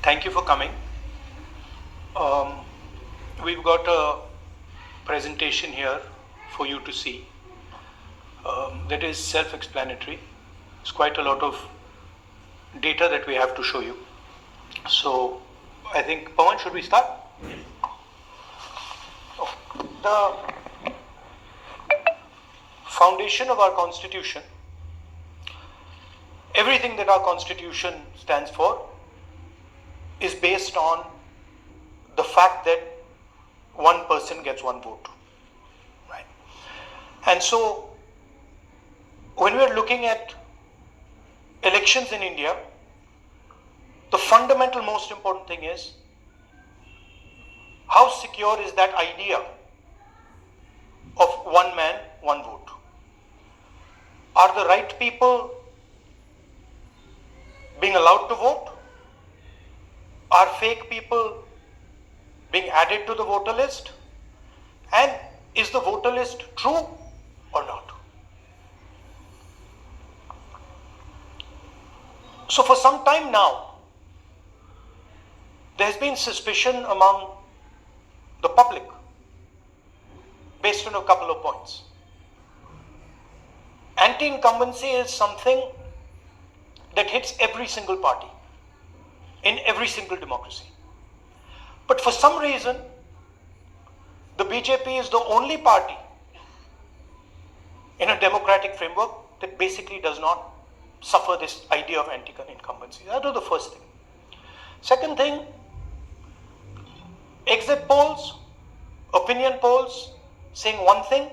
Thank you for coming. We've got a presentation here for you to see that is self-explanatory. It's quite a lot of data that we have to show you. So I think, Pawan, should we start? The foundation of our constitution, everything that our constitution stands for, is based on the fact that one person gets one vote, right? And so when we're looking at elections in India, the fundamental most important thing is how secure is that idea of one man, one vote? Are the right people being allowed to vote? Are fake people being added to the voter list? And is the voter list true or not? So for some time now, there's been suspicion among the public based on a couple of points. Anti-incumbency is something that hits every single party in every single democracy. But for some reason, the BJP is the only party in a democratic framework that basically does not suffer this idea of anti-incumbency. That was the first thing. Second thing, exit polls, opinion polls saying one thing,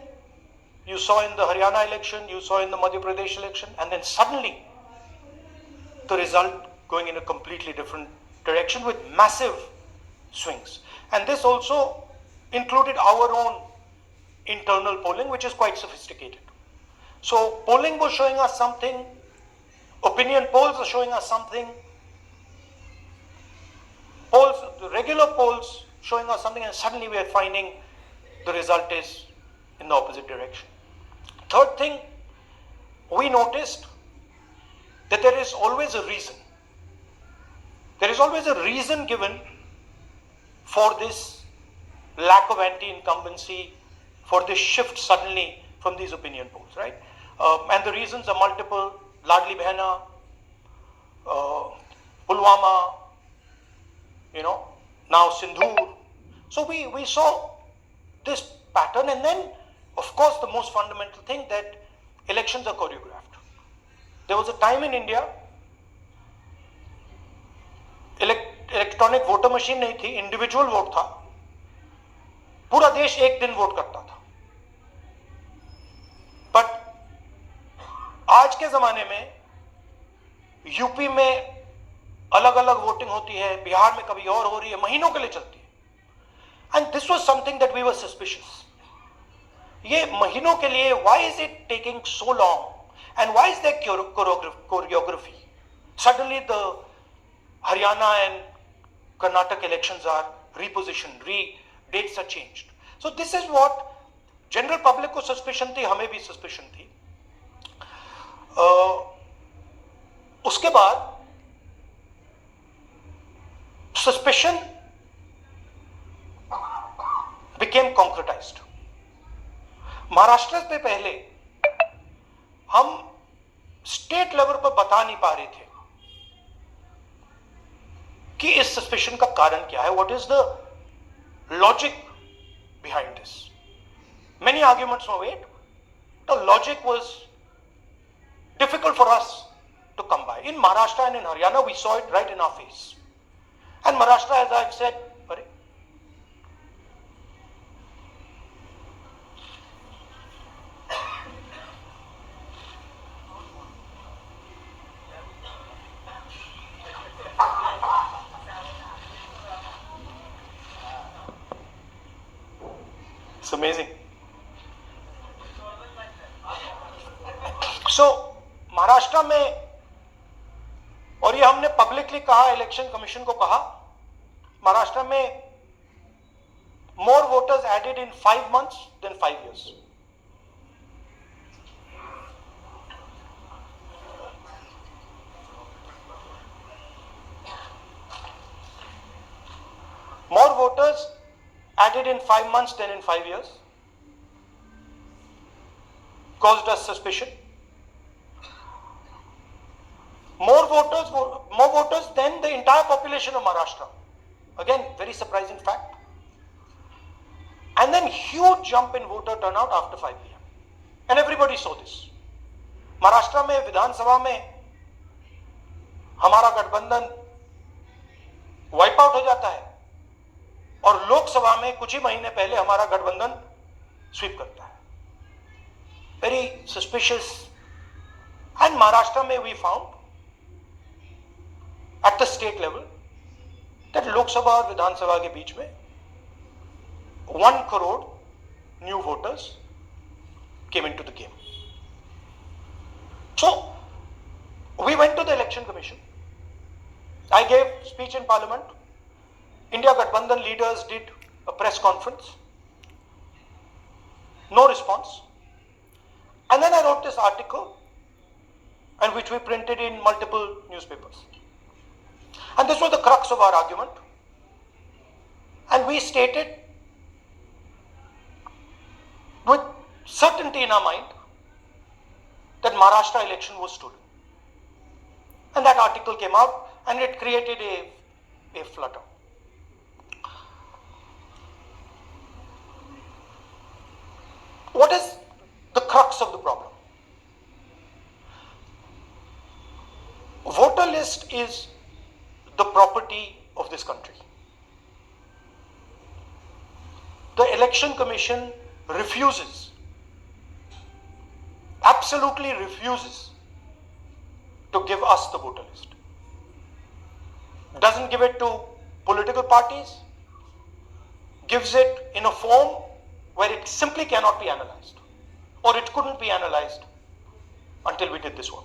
you saw in the Haryana election, you saw in the Madhya Pradesh election, and then suddenly the result going in a completely different direction with massive swings. And this also included our own internal polling, which is quite sophisticated. So polling was showing us something, opinion polls are showing us something, polls, the regular polls showing us something, and suddenly we are finding the result is in the opposite direction. Third thing, we noticed that there is always a reason. There is always a reason given for this lack of anti-incumbency, for this shift suddenly from these opinion polls, right? And the reasons are multiple: Ladli Behna, Pulwama, now Sindhur. So we saw this pattern, and then, of course, the most fundamental thing, that elections are choreographed. There was a time in India, electronic voter machine नहीं थी, individual vote था, पूरा देश एक दिन vote करता था. But आज के जमाने में यूपी में अलग अलग वोटिंग होती है, बिहार में कभी और हो रही है, महीनों के लिए चलती है. And this was something that we were suspicious. ये महीनों के लिए, why is it taking so long and why is there choreography? Suddenly the Haryana and Karnataka elections are repositioned, dates are changed. So this is what general public को suspicion थी, हमें भी suspicion थी. उसके बाद suspicion became concretized. महाराष्ट्र पे पहले हम स्टेट लेवल पर बता नहीं पा रहे थे कि इस सस्पेशन का कारण क्या है, what is the logic behind this. Many arguments were made. The logic was difficult for us to come by. In Maharashtra and in Haryana we saw it right in our face. And Maharashtra, as I said, अरे it's amazing. So Maharashtra में, और ये हमने publicly कहा, election commission को कहा, महाराष्ट्र में more voters added in 5 months than 5 years. voters added in 5 months than in 5 years. Caused us suspicion. More voters than the entire population of Maharashtra. Again, very surprising fact. And then huge jump in voter turnout after 5 p.m. And everybody saw this. Maharashtra में विधानसभा में हमारा गठबंधन wipe out हो जाता है और लोकसभा में कुछ ही महीने पहले हमारा गठबंधन स्वीप करता है. Very suspicious. And Maharashtra में we found at the state level that Lok Sabha और विधानसभा के बीच में 1 crore new voters came into the game. So we went to the election commission. I gave speech in parliament. India Gathbandhan leaders did a press conference. No response. And then I wrote this article, and which we printed in multiple newspapers. And this was the crux of our argument. And we stated with certainty in our mind that Maharashtra election was stolen. And that article came out and it created a flutter. What is the crux of the problem? Voter list is the property of this country. The election commission refuses, absolutely refuses to give us the voter list. Doesn't give it to political parties, gives it in a form where it simply cannot be analyzed, or it couldn't be analyzed until we did this work.